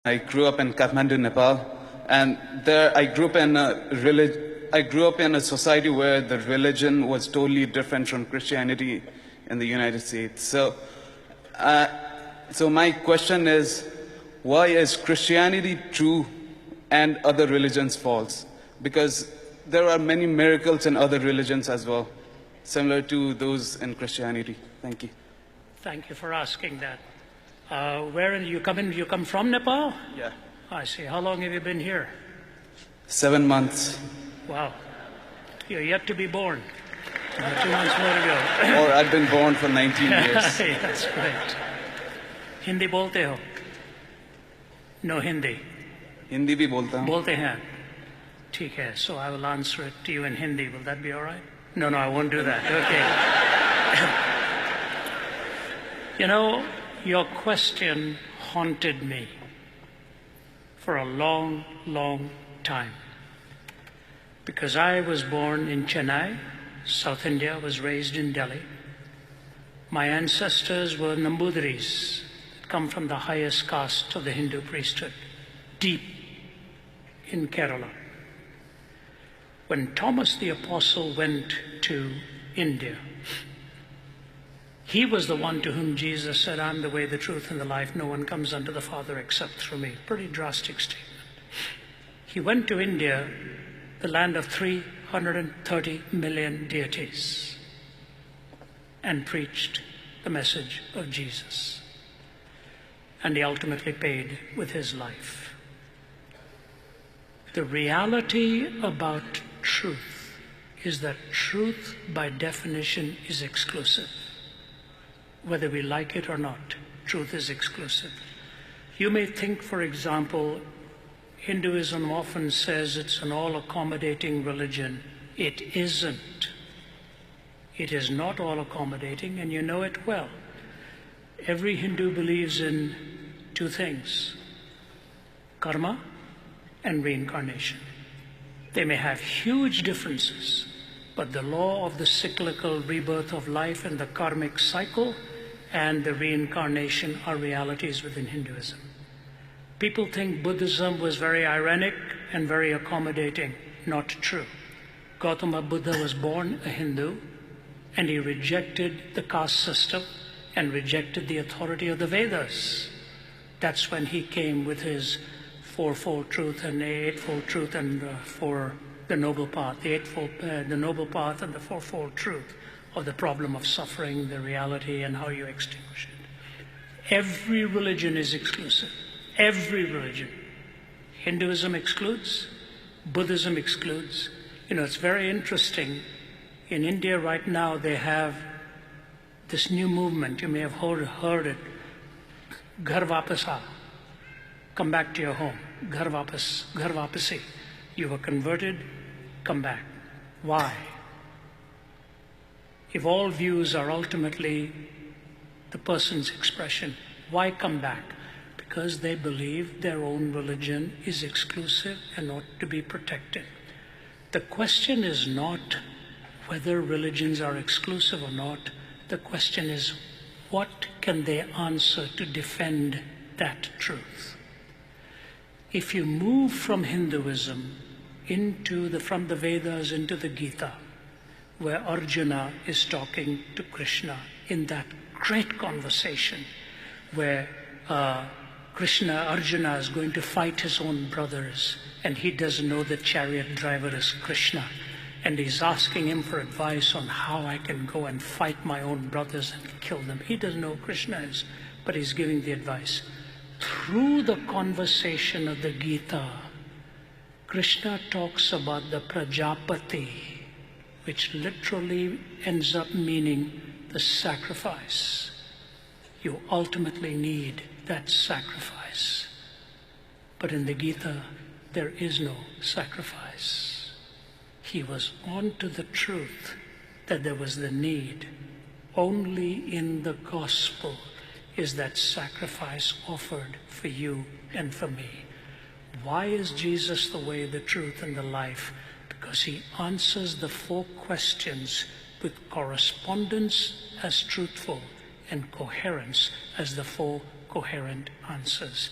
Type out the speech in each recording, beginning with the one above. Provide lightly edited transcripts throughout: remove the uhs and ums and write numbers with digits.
I grew up in Kathmandu, Nepal, and there I grew up in a society where the religion was totally different from Christianity in the United States. So my question is, why is Christianity true and other religions false? Because there are many miracles in other religions as well, similar to those in Christianity. Thank you. Thank you for asking that. You come from Nepal? Yeah. I see. How long have you been here? 7 months. Wow. You're yet to be born. 2 months more to go. Or I've been born for 19 years. That's great. Hindi bolte ho? No Hindi. Hindi bhi bolta hu. Bolte hain. ठीक है. So I will answer it to you in Hindi. Will that be all right? No, I won't do that. Okay. You know, your question haunted me for a long, long time. Because I was born in Chennai, South India, was raised in Delhi. My ancestors were Nambudris, come from the highest caste of the Hindu priesthood, deep in Kerala. When Thomas the Apostle went to India, he was the one to whom Jesus said, I'm the way, the truth, and the life. No one comes unto the Father except through me. Pretty drastic statement. He went to India, the land of 330 million deities, and preached the message of Jesus. And he ultimately paid with his life. The reality about truth is that truth, by definition, is exclusive. Whether we like it or not, truth is exclusive. You may think, for example, Hinduism often says it's an all-accommodating religion. It isn't. It is not all-accommodating, and you know it well. Every Hindu believes in two things: karma and reincarnation. They may have huge differences, but the law of the cyclical rebirth of life and the karmic cycle and the reincarnation are realities within Hinduism. People think Buddhism was very ironic and very accommodating. Not true. Gautama Buddha was born a Hindu, and he rejected the caste system and rejected the authority of the Vedas. That's when he came with his fourfold truth and the eightfold truth and for the noble path, the noble path and the fourfold truth of the problem of suffering, the reality, and how you extinguish it. Every religion is exclusive. Every religion. Hinduism excludes, Buddhism excludes. You know, it's very interesting. In India right now, they have this new movement. You may have heard it. Ghar Vapas Aa. Come back to your home. Ghar Vapasi. You were converted, come back. Why? If all views are ultimately the person's expression, why come back? Because they believe their own religion is exclusive and ought to be protected. The question is not whether religions are exclusive or not. The question is, what can they answer to defend that truth? If you move from Hinduism from the Vedas into the Gita, where Arjuna is talking to Krishna in that great conversation where Arjuna is going to fight his own brothers, and he doesn't know the chariot driver is Krishna, and he's asking him for advice on how I can go and fight my own brothers and kill them. He doesn't know who Krishna is, but he's giving the advice. Through the conversation of the Gita, Krishna talks about the Prajapati, which literally ends up meaning the sacrifice. You ultimately need that sacrifice. But in the Gita, there is no sacrifice. He was on to the truth that there was the need. Only in the gospel is that sacrifice offered for you and for me. Why is Jesus the way, the truth, and the life? Because he answers the four questions with correspondence as truthful and coherence as the four coherent answers.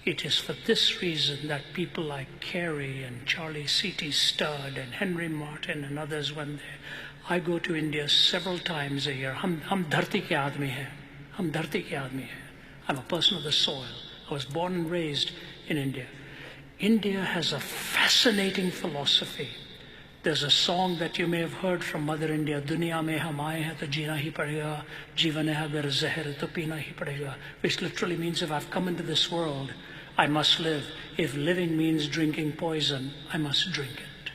It is for this reason that people like Carey and Charlie C.T. Studd and Henry Martin and others, I go to India several times a year. हम धरती के आदमी हैं. हम धरती के आदमी हैं. I'm a person of the soil. I was born and raised in India. India has a fascinating philosophy. There's a song that you may have heard from Mother India, दुनिया में हम आए हैं तो जीना ही पड़ेगा, जीवन है अगर जहर तो पीना ही पड़ेगा, which literally means if I've come into this world, I must live. If living means drinking poison, I must drink it.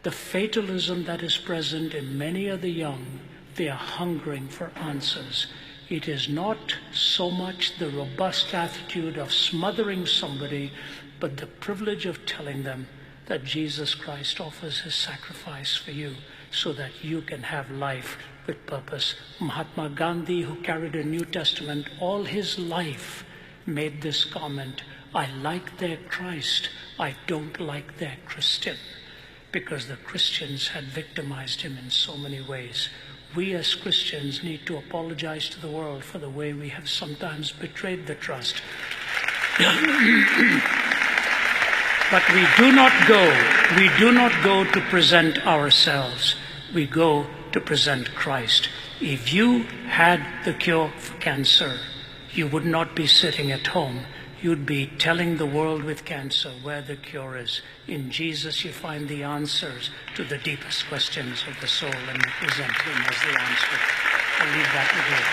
The fatalism that is present in many of the young, they are hungering for answers. It is not so much the robust attitude of smothering somebody, but the privilege of telling them that Jesus Christ offers his sacrifice for you so that you can have life with purpose. Mahatma Gandhi, who carried a New Testament all his life, made this comment, I like their Christ, I don't like their Christian, because the Christians had victimized him in so many ways. We as Christians need to apologize to the world for the way we have sometimes betrayed the trust. But we do not go to present ourselves. We go to present Christ. If you had the cure for cancer, you would not be sitting at home. You'd be telling the world with cancer where the cure is. In Jesus, you find the answers to the deepest questions of the soul, and you present him as the answer. I'll leave that with you.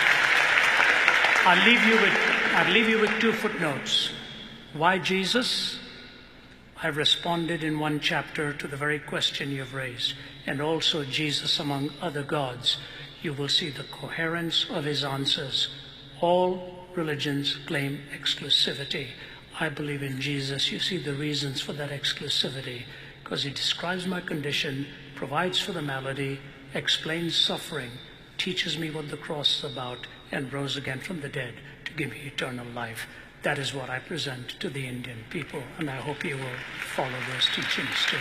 I'll leave you with 2 footnotes. Why Jesus? I've responded in 1 chapter to the very question you've raised, and also Jesus among other gods. You will see the coherence of his answers. All religions claim exclusivity. I believe in Jesus. You see the reasons for that exclusivity, because he describes my condition, provides for the malady, explains suffering, teaches me what the cross is about, and rose again from the dead to give me eternal life. That is what I present to the Indian people, and I hope you will follow those teachings too.